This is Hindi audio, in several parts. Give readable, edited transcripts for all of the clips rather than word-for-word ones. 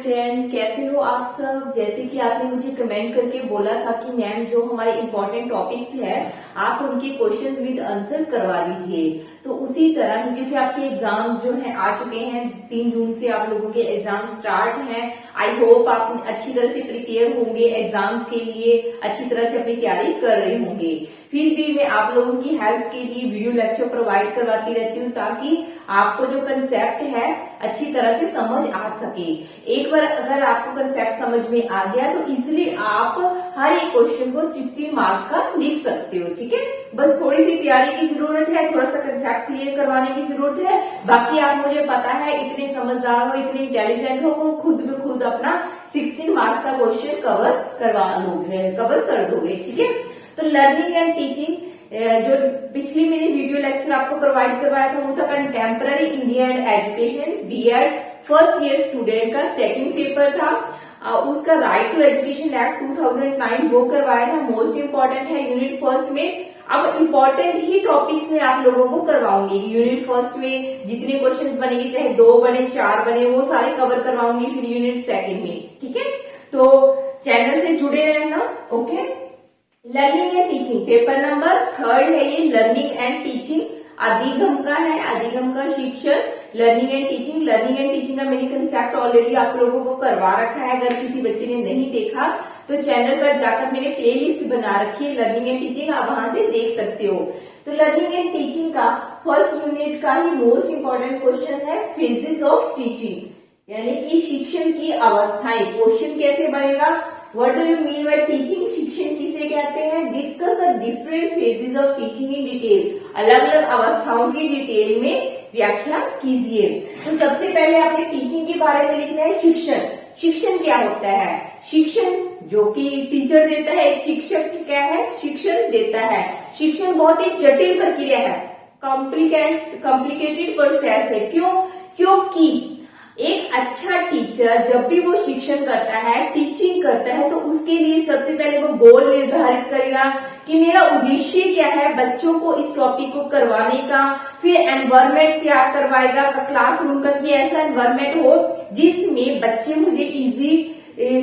फ्रेंड्स, कैसे हो आप सब। जैसे कि आपने मुझे कमेंट करके बोला था कि मैम जो हमारे इम्पोर्टेंट टॉपिक्स है आप उनके क्वेश्चंस विद आंसर करवा दीजिए। तो उसी तरह ही क्योंकि आपके एग्जाम जो है आ चुके हैं, 3 जून से आप लोगों के एग्जाम स्टार्ट हैं। आई होप आप अच्छी तरह से प्रिपेयर होंगे एग्जाम्स के लिए, अच्छी तरह से अपनी तैयारी कर रहे होंगे। फिर भी मैं आप लोगों की हेल्प के लिए वीडियो लेक्चर प्रोवाइड करवाती रहती हूँ ताकि आपको जो कंसेप्ट है अच्छी तरह से समझ आ सके। एक बार अगर आपको कंसेप्ट समझ में आ गया तो इजिली आप हर एक क्वेश्चन को 60 मार्क्स का लिख सकते हो। ठीक है, बस थोड़ी सी तैयारी की जरूरत है, थोड़ा सा कंसेप्ट क्लियर करवाने की जरूरत है। बाकी आप मुझे पता है इतने समझदार हो, इतने इंटेलिजेंट हो, वो खुद ब खुद अपना 60 मार्क्स का क्वेश्चन कवर कर दोगे। ठीक है, तो लर्निंग एंड टीचिंग जो पिछली मेरी वीडियो लेक्चर आपको प्रोवाइड करवाया था वो था contemporary India and education BEd first year student का सेकंड पेपर था। उसका राइट टू एजुकेशन एक्ट 2009 वो करवाया था, मोस्ट इम्पोर्टेंट है यूनिट फर्स्ट में। अब इम्पोर्टेंट ही टॉपिक्स में आप लोगों को करवाऊंगी। यूनिट फर्स्ट में जितने क्वेश्चंस बनेंगे, चाहे 2 बने 4 बने, वो सारे कवर करवाऊंगी फिर यूनिट सेकंड में। ठीक है, तो चैनल से जुड़े रहना। Okay, learning and teaching paper number 3 है ये, लर्निंग एंड टीचिंग अधिगम का है, अधिगम का शिक्षण। लर्निंग एंड टीचिंग का मैंने कंसेप्ट ऑलरेडी आप लोगों को करवा रखा है। अगर किसी बच्चे ने नहीं देखा तो चैनल पर जाकर मैंने प्लेलिस्ट बना रखी है लर्निंग एंड टीचिंग, आप वहां से देख सकते हो। तो लर्निंग एंड टीचिंग का फर्स्ट यूनिट का ही मोस्ट इंपॉर्टेंट क्वेश्चन है फेजेस ऑफ टीचिंग, यानी कि शिक्षण की अवस्थाएं। क्वेश्चन कैसे बनेगा, What do you mean by teaching? शिक्षण किसे कहते हैं? Discuss the different phases of teaching in detail. अलग अलग अवस्थाओं की डिटेल में व्याख्या कीजिए। तो सबसे पहले आपने टीचिंग के बारे में लिखना है शिक्षण। शिक्षण क्या होता है? शिक्षण जो कि टीचर देता है, एक शिक्षक क्या है, शिक्षण देता है। शिक्षण बहुत ही जटिल प्रक्रिया है, कॉम्प्लिकेटेड प्रोसेस है। क्यों? क्योंकि एक अच्छा टीचर जब भी वो शिक्षण करता है, टीचिंग करता है, तो उसके लिए सबसे पहले वो गोल निर्धारित करेगा कि मेरा उद्देश्य क्या है बच्चों को इस टॉपिक को करवाने का। फिर एनवायरमेंट तैयार करवाएगा क्लासरूम का, कि ऐसा एनवायरमेंट हो जिसमें बच्चे मुझे इजी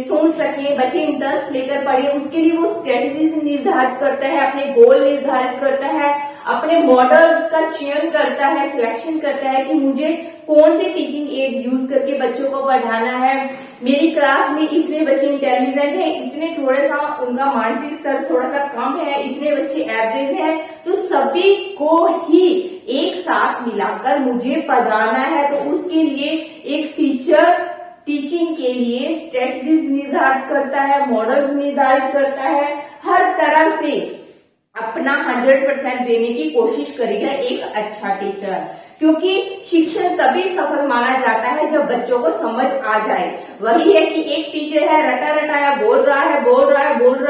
सुन सके, बच्चे इंटरेस्ट लेकर पढ़े। उसके लिए वो स्ट्रेटेजीज निर्धारित करता है, अपने गोल निर्धारित करता है, अपने मॉडल्स का चयन करता है, सिलेक्शन करता है कि मुझे कौन से टीचिंग एड यूज करके बच्चों को पढ़ाना है। मेरी क्लास में इतने बच्चे इंटेलिजेंट हैं, इतने थोड़ा सा उनका मानसिक स्तर थोड़ा सा कम है, इतने बच्चे एवरेज हैं, तो सभी को ही एक साथ मिलाकर मुझे पढ़ाना है। तो उसके लिए एक टीचर टीचिंग के लिए स्ट्रेटजीज निर्धारित करता है, मॉडल्स निर्धारित करता है, हर तरह से अपना 100% देने की कोशिश करेगा एक अच्छा टीचर। क्योंकि शिक्षण तभी सफल माना जाता है जब बच्चों को समझ आ जाए। वही है कि एक टीचर है रटा रटाया बोल रहा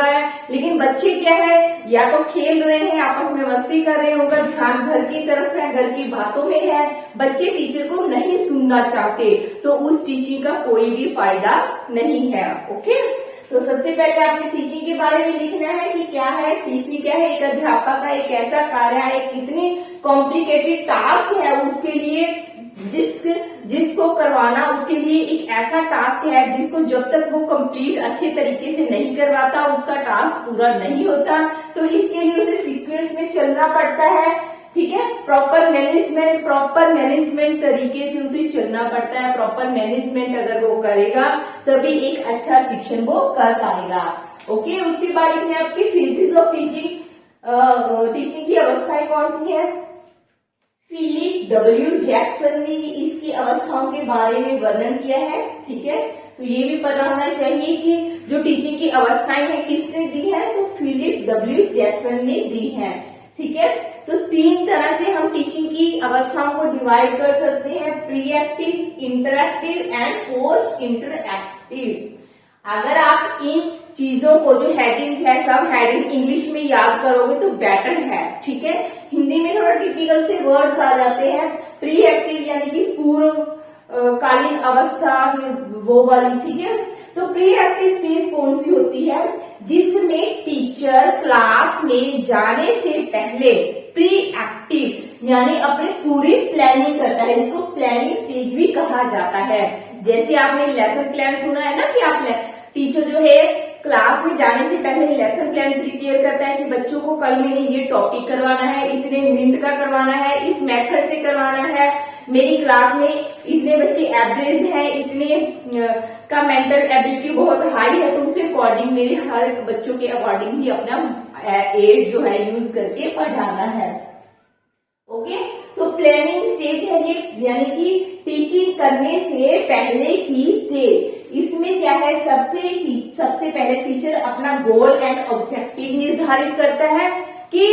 है, लेकिन बच्चे क्या है, या तो खेल रहे हैं, आपस में मस्ती कर रहे हैं, उनका ध्यान घर की तरफ है, घर की बातों में है, बच्चे टीचर को नहीं सुनना चाहते, तो उस टीचिंग का कोई भी फायदा नहीं है। ओके, तो सबसे पहले आपने टीचिंग के बारे में लिखना है कि क्या है टीचिंग, क्या है एक अध्यापक का एक ऐसा कार्य है, एक कितनी कॉम्प्लिकेटेड टास्क है उसके लिए, जिसको करवाना उसके लिए एक ऐसा टास्क है जिसको जब तक वो कंप्लीट अच्छे तरीके से नहीं करवाता उसका टास्क पूरा नहीं होता। तो इसके लिए उसे सीक्वेंस में चलना पड़ता है। ठीक है, प्रॉपर मैनेजमेंट तरीके से उसे चलना पड़ता है। प्रॉपर मैनेजमेंट अगर वो करेगा तभी एक अच्छा शिक्षण वो कर पाएगा। ओके, उसके बाद लिखने आपकी फेजेस ऑफ टीचिंग की अवस्थाएं कौन सी है। फिलिप डब्ल्यू जैक्सन ने इसकी अवस्थाओं के बारे में वर्णन किया है। ठीक है, तो ये भी पता होना चाहिए कि जो टीचिंग की अवस्थाएं हैं किसने दी है, तो फिलिप डब्ल्यू जैक्सन ने दी है। ठीक है, तो 3 तरह से हम टीचिंग की अवस्थाओं को डिवाइड कर सकते हैं, pre active, interactive and post interactive. अगर आप इन चीजों को जो हेडिंग है सब हेडिंग इंग्लिश में याद करोगे तो बेटर है। ठीक है, हिंदी में थोड़ा टिपिकल से वर्ड्स आ जाते हैं। प्री एक्टिव यानी कि पूर्व कालीन अवस्था वो वाली। ठीक है, तो प्री एक्टिव स्टेज कौन सी होती है, जिसमें टीचर क्लास में जाने से पहले प्री एक्टिव यानी अपनी पूरी प्लानिंग करता है। इसको प्लानिंग स्टेज भी कहा जाता है। जैसे आपने लेसन प्लान सुना है ना कि आप टीचर जो है क्लास में जाने से पहले लेसन प्लान प्रिपेयर करता है कि बच्चों को कल मैंने ये टॉपिक करवाना है, इतने मिनट का करवाना है, इस मेथड से करवाना है, मेरी क्लास में इतने बच्चे एवरेज हैं, इतने का मेंटल एबिलिटी बहुत हाई है, तो उसके अकॉर्डिंग मेरे हर बच्चों के अकॉर्डिंग ही अपना एड जो है यूज करके पढ़ाना है। ओके, तो प्लानिंग स्टेज है ये, यानी कि टीचिंग करने से पहले की स्टेज। इसमें क्या है, सबसे पहले टीचर अपना गोल एंड ऑब्जेक्टिव निर्धारित करता है कि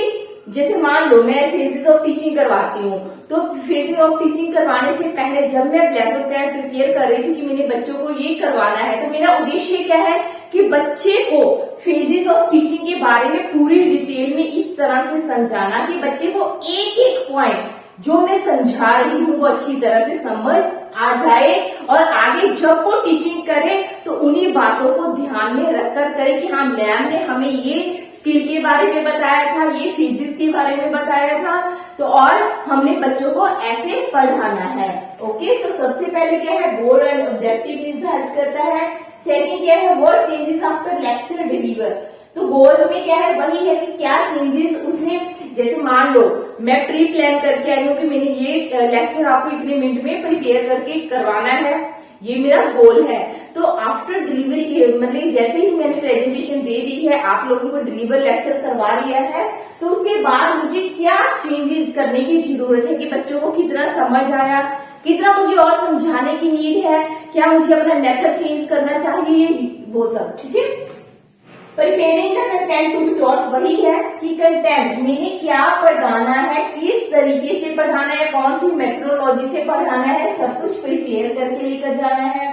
जैसे मान लो मैं फेजेस ऑफ टीचिंग करवाती हूँ, तो फेजेस ऑफ टीचिंग करवाने से पहले जब मैं लेसन प्लान प्रिपेयर कर रही थी कि मैंने बच्चों को ये करवाना है, तो मेरा उद्देश्य क्या है कि बच्चे को फेजेस ऑफ टीचिंग के बारे में पूरी डिटेल में इस तरह से समझाना कि बच्चे को एक एक पॉइंट जो मैं समझा रही हूँ वो अच्छी तरह से समझ आ जाए, और आगे जब वो टीचिंग करे तो उन्हीं बातों को ध्यान में रखकर करे कि हाँ मैम ने हमें ये स्किल के बारे में बताया था, ये फिजिक्स के बारे में बताया था, तो और हमने बच्चों को ऐसे पढ़ाना है। ओके, तो सबसे पहले क्या है, गोल एंड ऑब्जेक्टिव निर्धारित करता है। सेकंड क्या है, what changes after lecture deliver. तो गोल्स में क्या है, वही है कि क्या चेंजेस उसने, जैसे मान लो मैं प्री प्लान करके आई हूँ कि मैंने ये लेक्चर आपको इतने मिनट में प्रिपेयर करके करवाना है, ये मेरा गोल है। तो आफ्टर डिलीवरी, मतलब जैसे ही मैंने प्रेजेंटेशन दे दी है, आप लोगों को डिलीवर लेक्चर करवा दिया है, तो उसके बाद मुझे क्या चेंजेस करने की जरूरत है कि बच्चों को कितना समझ आया, कितना मुझे और समझाने की नीड है, क्या मुझे अपना मेथड चेंज करना चाहिए, वो सब। ठीक है, preparing the content to be taught, वही है कि कंटेंट मैंने क्या पढ़ाना है, किस तरीके से पढ़ाना है, कौन सी मेथोडोलॉजी से पढ़ाना है, सब कुछ प्रिपेयर करके लेकर जाना है।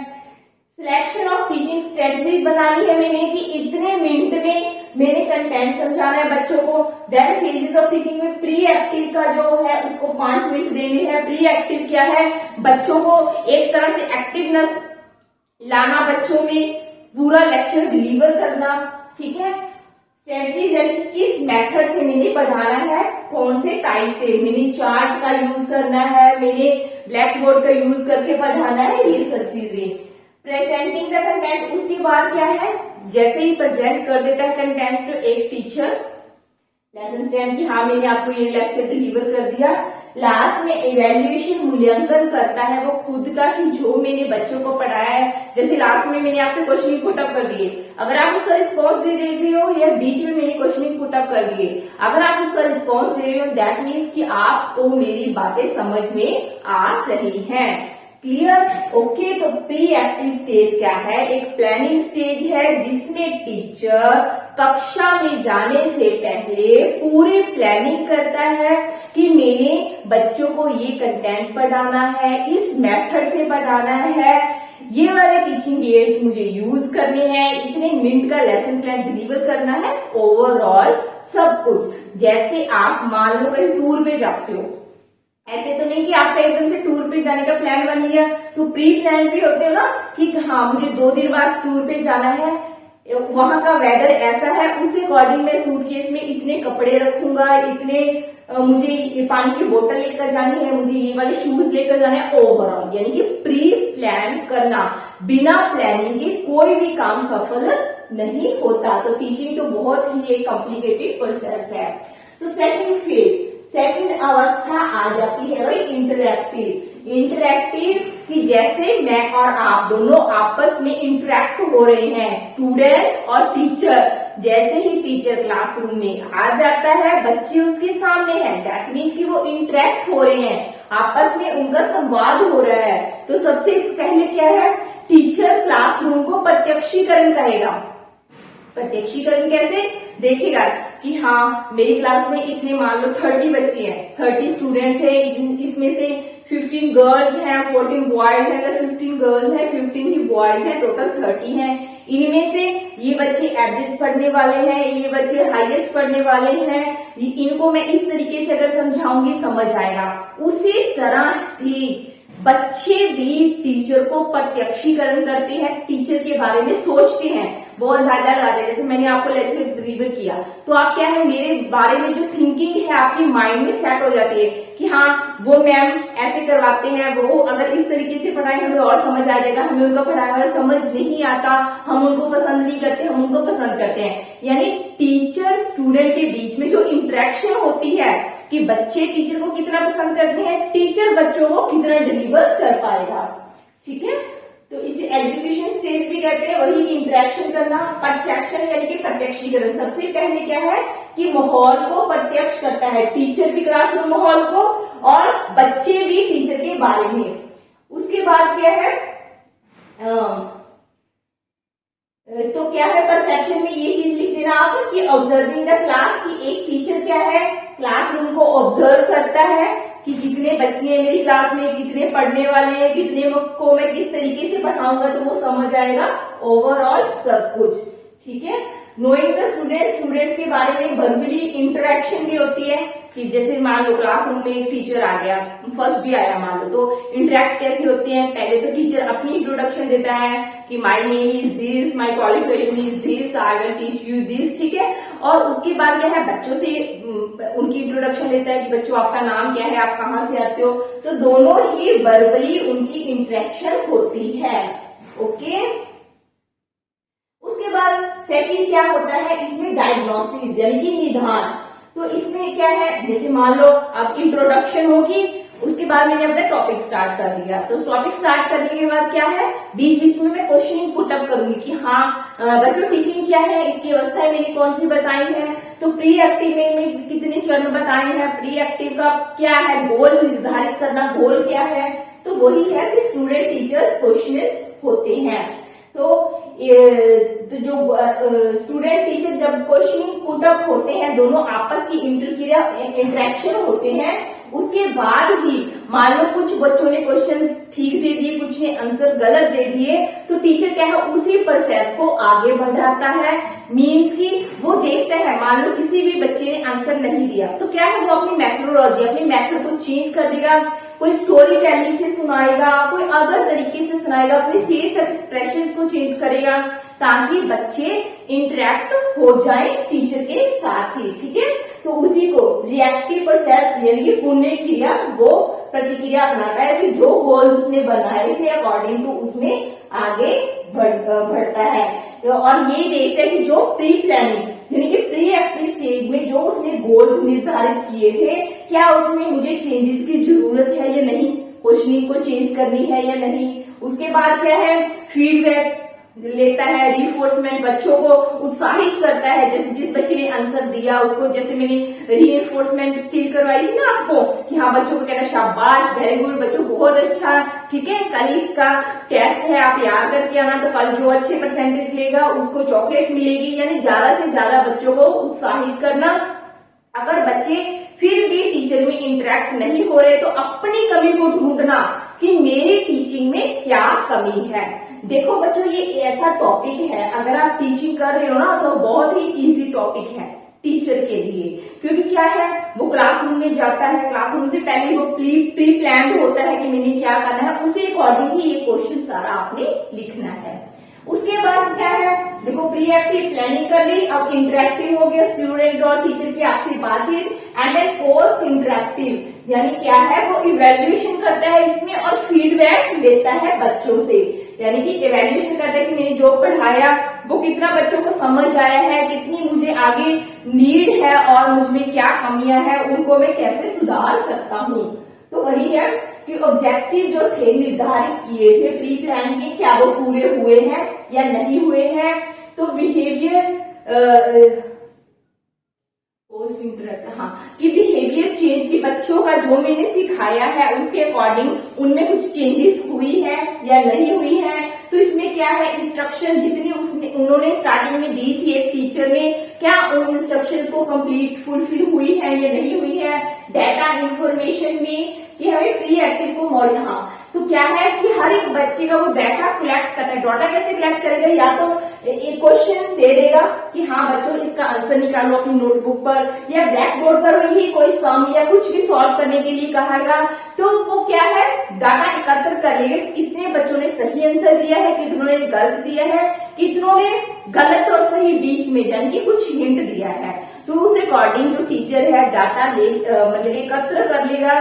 सिलेक्शन ऑफ टीचिंग स्ट्रेटजी बनानी है मैंने कि इतने मिनट में मैंने कंटेंट समझाना है बच्चों को। देन फेजेस ऑफ टीचिंग में प्री एक्टिव का जो है उसको 5 मिनट देने हैं। प्री एक्टिव क्या है, बच्चों को एक तरह से एक्टिवनेस लाना, बच्चों में पूरा लेक्चर डिलीवर करना। ठीक है, स्ट्रेटजी यानी किस मेथड से मैंने पढ़ाना है, कौन से टाइप से, मैंने चार्ट का यूज करना है, मैंने ब्लैक बोर्ड का यूज करके पढ़ाना है, ये सब चीजें। प्रेजेंटिंग द कंटेंट, उसके बाद क्या है, जैसे ही प्रेजेंट कर देता है कंटेंट एक टीचर लेसन प्लान की, हाँ मैंने आपको ये लेक्चर डिलीवर कर दिया, लास्ट में इवेल्युएशन मूल्यांकन करता है वो खुद का कि जो मैंने बच्चों को पढ़ाया है। जैसे लास्ट में मैंने आपसे क्वेश्चन पुट अप कर दिए, अगर आप उसका रिस्पॉन्स दे रहे हो, या बीच में मैंने क्वेश्चन पुट अप कर दिए, अगर आप उसका रिस्पॉन्स दे रहे हो, दैट मीन्स कि आपको मेरी बातें समझ में आ रही हैं। क्लियर? ओके, तो प्री एक्टिव स्टेज क्या है, एक प्लानिंग स्टेज है जिसमें टीचर कक्षा में जाने से पहले पूरी प्लानिंग करता है कि मैंने बच्चों को ये कंटेंट पढ़ाना है, इस मेथड से पढ़ाना है, ये वाले टीचिंग एड्स मुझे यूज करने हैं, इतने मिनट का लेसन प्लान डिलीवर करना है, ओवरऑल सब कुछ। जैसे आप मान लो कहीं टूर पे जाते हो, ऐसे तो नहीं कि आपका एकदम से टूर पे जाने का प्लान बन लिया, तो प्री प्लान भी होते हो ना कि हाँ मुझे 2 दिन बाद टूर पे जाना है, वहां का वेदर ऐसा है, उसके अकॉर्डिंग मैं सूटकेस में इतने कपड़े रखूंगा, इतने मुझे ये पानी की बोतल लेकर जानी है, मुझे ये वाले शूज लेकर जाने हैं, ओवरऑल यानी कि प्री प्लान करना। बिना प्लानिंग के कोई भी काम सफल नहीं होता। तो टीचिंग तो बहुत ही एक कॉम्प्लिकेटेड प्रोसेस है। तो सेकंड अवस्था आ जाती है भाई इंटरैक्टिव कि जैसे मैं और आप दोनों आपस में इंटरेक्ट हो रहे हैं, स्टूडेंट और टीचर। जैसे ही टीचर क्लासरूम में आ जाता है, बच्चे उसके सामने हैं, दैट मीन्स कि वो इंटरेक्ट हो रहे हैं, आपस में उनका संवाद हो रहा है। तो सबसे पहले क्या है, टीचर क्लासरूम को प्रत्यक्षीकरण करेगा। प्रत्यक्षीकरण कैसे देखेगा कि हाँ मेरी क्लास में इतने मान लो 30 बच्चे हैं, 30 स्टूडेंट्स हैं, इसमें से 15 गर्ल्स हैं, 14 बॉयज हैं, अगर 15 गर्ल्स हैं 15 ही बॉयज हैं, टोटल 30 हैं। इनमें से ये बच्चे एवरेज पढ़ने वाले हैं, ये बच्चे हाईएस्ट पढ़ने वाले हैं, इनको मैं इस तरीके से अगर समझाऊंगी समझ आएगा। उसी तरह से बच्चे भी टीचर को प्रत्यक्षीकरण करते हैं, टीचर टीचर के बारे में सोचते हैं, बहुत ज्यादा लगाते हैं। जैसे मैंने आपको लेक्चर रिव्यू किया तो आप क्या है, मेरे बारे में जो थिंकिंग है आपकी माइंड में सेट हो जाती है कि हाँ वो मैम ऐसे करवाते हैं, वो अगर इस तरीके से पढ़ाए हमें और समझ आ जाएगा, हमें उनका पढ़ाया हुआ समझ नहीं आता, हम उनको पसंद नहीं करते, हम उनको पसंद करते हैं। यानी टीचर स्टूडेंट के बीच में जो इंटरेक्शन होती है कि बच्चे टीचर को कितना पसंद करते हैं, टीचर बच्चों को कितना डिलीवर कर पाएगा। ठीक है, तो इसे एग्जीक्यूशन स्टेज भी कहते हैं, वही इंटरेक्शन करना। परसेप्शन यानी कि प्रत्यक्षीकरण। सबसे पहले क्या है कि माहौल को प्रत्यक्ष करता है, टीचर भी क्लासरूम माहौल को और बच्चे भी टीचर के बारे में। उसके बाद क्या है, तो क्या है परसेप्शन में ये चीज लिख देना आप कि ऑब्जर्विंग द क्लास, की एक टीचर क्या है क्लासरूम को ऑब्जर्व करता है कि कितने बच्चे हैं मेरी क्लास में, कितने पढ़ने वाले हैं, कितने को मैं किस तरीके से पढ़ाऊंगा तो वो समझ आएगा ओवरऑल सब कुछ। ठीक है, नोइंग द स्टूडेंट्स के बारे में वर्बली इंटरेक्शन भी होती है कि जैसे मान लो क्लासरूम में एक टीचर आ गया, फर्स्ट डे आया मान लो, तो इंटरेक्ट कैसे होते हैं, पहले तो टीचर अपनी इंट्रोडक्शन देता है कि my name is this, my qualification is this, I will teach you this. ठीक है, और उसके बाद क्या है बच्चों से उनकी इंट्रोडक्शन लेता है कि बच्चों आपका नाम क्या है, आप कहाँ से आते हो, तो दोनों ही वर्बली उनकी इंटरेक्शन होती है। ओके, उसके बाद सेकंड क्या होता है इसमें डायग्नोस्टिक यानी कि निदान। तो इसमें क्या है, जैसे मान लो अब इंट्रोडक्शन होगी, उसके बाद मैंने अपना टॉपिक स्टार्ट कर दिया, तो टॉपिक स्टार्ट करने के बाद क्या है बीच बीच में मैं क्वेश्चनिंग पुटअप करूंगी कि हाँ बच्चों टीचिंग क्या है, इसकी अवस्थाएं मैंने कौन सी बताई है, तो प्री एक्टिव में कितने चरण बताए हैं, प्री एक्टिव का क्या है, गोल निर्धारित करना, गोल क्या है, तो वही है कि स्टूडेंट टीचर्स क्वेश्चंस होते हैं। तो जो स्टूडेंट टीचर जब क्वेश्चन पुटअप होते हैं, दोनों आपस की इंटरेक्शन होते हैं, उसके बाद ही मान लो कुछ बच्चों ने क्वेश्चंस ठीक दे दिए, कुछ ने आंसर गलत दे दिए, तो टीचर क्या है उसी प्रोसेस को आगे बढ़ाता है। मीन्स की वो देखता है मान लो किसी भी बच्चे ने आंसर नहीं दिया तो क्या है वो अपनी मेथोडोलॉजी, अपनी मेथड को चेंज कर देगा, कोई स्टोरी टेलिंग से सुनाएगा, कोई अदर तरीके से सुनाएगा, अपने फेस एक्सप्रेशन को चेंज करेगा ताकि बच्चे इंटरेक्ट हो जाए टीचर के साथ ही। ठीक है, तो उसी को रिएक्टिव प्रोसेस यानी कि पुण्य क्रिया वो प्रतिक्रिया अपनाता है कि जो गोल उसने बनाए थे अकॉर्डिंग टू उसमें आगे बढ़ता है। और ये देखते हैं कि जो प्री प्लानिंग यानी कि प्री एक्टिव स्टेज में जो उसने गोल्स निर्धारित किए थे, क्या उसमें मुझे चेंजेस की जरूरत है या नहीं, क्वेश्चनिंग को चेंज करनी है या नहीं। उसके बाद क्या है फीडबैक लेता है, रिइंफोर्समेंट बच्चों को उत्साहित करता है, जैसे जिस बच्चे ने आंसर दिया उसको, जैसे मैंने रिइंफोर्समेंट स्किल करवाई थी ना आपको कि हाँ बच्चों को कहना शाबाश, वेरी गुड, बच्चों बहुत अच्छा, ठीक है कल इसका टेस्ट है आप याद करके आना, तो कल जो अच्छे परसेंटेज लेगा उसको चॉकलेट मिलेगी। यानी ज्यादा से ज्यादा बच्चों को उत्साहित करना। अगर बच्चे फिर भी टीचर में इंटरेक्ट नहीं हो रहे तो अपनी कमी को ढूंढना कि मेरी टीचिंग में क्या कमी है। देखो बच्चों ये ऐसा टॉपिक है, अगर आप टीचिंग कर रहे हो ना तो बहुत ही इजी टॉपिक है टीचर के लिए, क्योंकि क्या है वो क्लासरूम में जाता है, क्लासरूम से पहले वो प्री प्लान होता है कि मैंने क्या करना है, उसी अकॉर्डिंग ही ये क्वेश्चन सारा आपने लिखना है। उसके बाद क्या है देखो प्री एक्टिव प्लानिंग कर ली, अब इंटरेक्टिव हो गया स्टूडेंट और टीचर की आपसी बातचीत, एंड देन पोस्ट इंटरेक्टिव यानी क्या है वो इवेल्युएशन करता है इसमें और फीडबैक देता है बच्चों से, यानी कि इवेल्युएशन करता है कि मैंने जो पढ़ाया वो कितना बच्चों को समझ आया है, कितनी मुझे आगे नीड है और मुझमें क्या कमियां हैं उनको मैं कैसे सुधार सकता हूँ। तो वही है कि ऑब्जेक्टिव जो थे निर्धारित किए थे प्री प्लान के, क्या वो पूरे हुए हैं या नहीं हुए हैं। तो बिहेवियर पोस्ट इंटरेक्ट कि बिहेवियर चेंज की बच्चों का जो मैंने सिखाया है उसके अकॉर्डिंग उनमें कुछ चेंजेस हुई है या नहीं हुई है। तो इसमें क्या है इंस्ट्रक्शन जितनी उन्होंने स्टार्टिंग में दी थी एक टीचर ने, क्या उन इंस्ट्रक्शंस को कंप्लीट फुलफिल हुई है या नहीं हुई है। डाटा इंफॉर्मेशन में कि हमें प्री एक्टिव को तो क्या है कि हर एक बच्चे का वो डाटा कलेक्ट करता है। डाटा कैसे कलेक्ट करेगा, या तो एक क्वेश्चन दे देगा कि हाँ बच्चों इसका आंसर निकालो अपनी नोटबुक पर, या ब्लैक बोर्ड पर वही कोई सम या कुछ भी सॉल्व करने के लिए कहेगा। तो वो क्या है, डाटा एकत्र कर लेगा, कितने बच्चों ने सही आंसर दिया है, कितनों ने गलत दिया है, कितनों ने गलत और सही बीच में यानी कि कुछ हिंट दिया है। तो उस अकॉर्डिंग जो टीचर है डाटा मतलब एकत्र कर लेगा,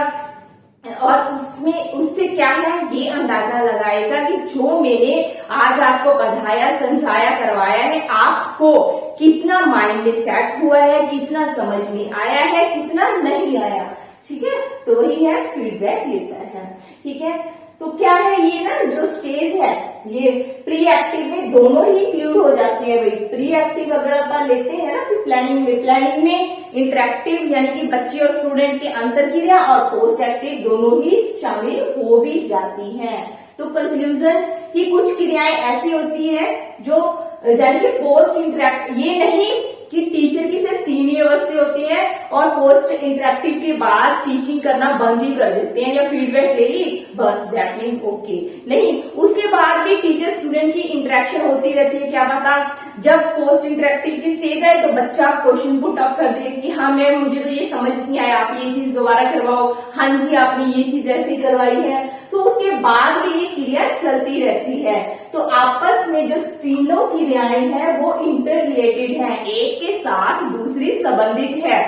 और उसमें उससे क्या है ये अंदाजा लगाएगा कि जो मैंने आज आपको पढ़ाया, समझाया, करवाया है, आपको कितना माइंड में सेट हुआ है, कितना समझ में आया है, कितना नहीं आया। ठीक है, तो वही है फीडबैक लेता है। ठीक है, तो क्या है ये ना जो स्टेज है ये प्री एक्टिव में दोनों ही इंक्लूड हो जाते हैं भाई। प्री एक्टिव अगर अपन लेते हैं ना फिर प्लानिंग में इंटरेक्टिव यानी कि बच्चे और स्टूडेंट के अंतर क्रिया, और पोस्ट एक्टिव दोनों ही शामिल हो भी जाती हैं। तो कंक्लूजन की कुछ क्रियाएं ऐसी होती है जो यानी कि पोस्ट इंटरेक्ट, ये नहीं कि टीचर की सिर्फ 3 ही अवस्था होती है और पोस्ट इंटरेक्टिव के बाद टीचिंग करना बंद ही कर देते हैं या फीडबैक ले ली बस दैट मीन्स ओके, नहीं, उसके बाद भी टीचर स्टूडेंट की इंटरेक्शन होती रहती है। क्या पता जब पोस्ट इंटरेक्टिव की स्टेज आए तो बच्चा क्वेश्चन पुट अप कर दे कि हाँ मैम मुझे तो ये समझ नहीं आया, आप ये चीज दोबारा करवाओ, हाँ जी आपने ये चीज ऐसे करवाई है। तो उसके बाद भी ये क्रिया चलती रहती है। तो आपस में जो तीनों क्रियाएं हैं वो इंटर रिलेटेड है, एक के साथ दूसरी संबंधित है।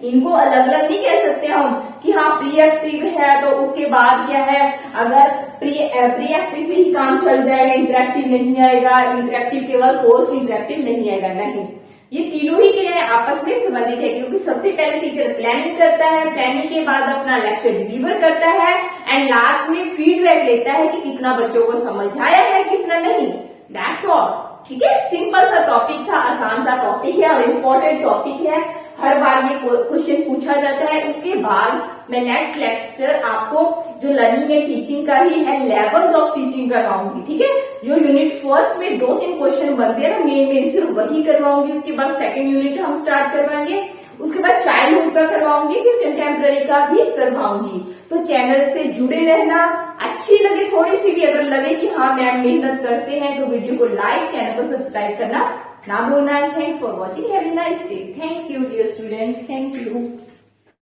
इनको अलग अलग नहीं कह सकते हम कि हाँ प्री एक्टिव है तो उसके बाद क्या है, अगर प्री एक्टिव से ही काम चल जाएगा, इंटरेक्टिव नहीं आएगा, इंटरेक्टिव केवल पोस्ट इंटरेक्टिव नहीं आएगा, नहीं, ये तीनों ही क्रियाएं आपस में संबंधित है। क्योंकि सबसे पहले टीचर प्लानिंग करता है, प्लानिंग के बाद अपना लेक्चर डिलीवर करता है एंड लास्ट में फीडबैक लेता है कि कितना बच्चों को समझ आया है, कितना नहीं। That's all. ठीक है, सिंपल सा टॉपिक था, आसान सा टॉपिक है और इम्पोर्टेंट टॉपिक है, हर बार ये क्वेश्चन पूछा जाता है। उसके बाद मैं नेक्स्ट लेक्चर आपको जो लर्निंग एंड टीचिंग का ही है लेवल्स ऑफ टीचिंग करवाऊंगी। ठीक है, जो यूनिट फर्स्ट में 2-3 क्वेश्चन बनते हैं ना मेन सिर्फ वही करवाऊंगी। उसके बाद सेकंड यूनिट हम स्टार्ट करवाएंगे, उसके बाद चाइल्डहुड का करवाऊंगी, फिर कंटेम्प्रेरी का भी करवाऊंगी। तो चैनल से जुड़े रहना, अच्छी लगे थोड़ी सी भी अगर लगे कि हाँ मैम मेहनत करते हैं तो वीडियो को लाइक, चैनल को सब्सक्राइब करना ना भूलना। Thanks for watching, have a nice day. Thank you dear students, thank you.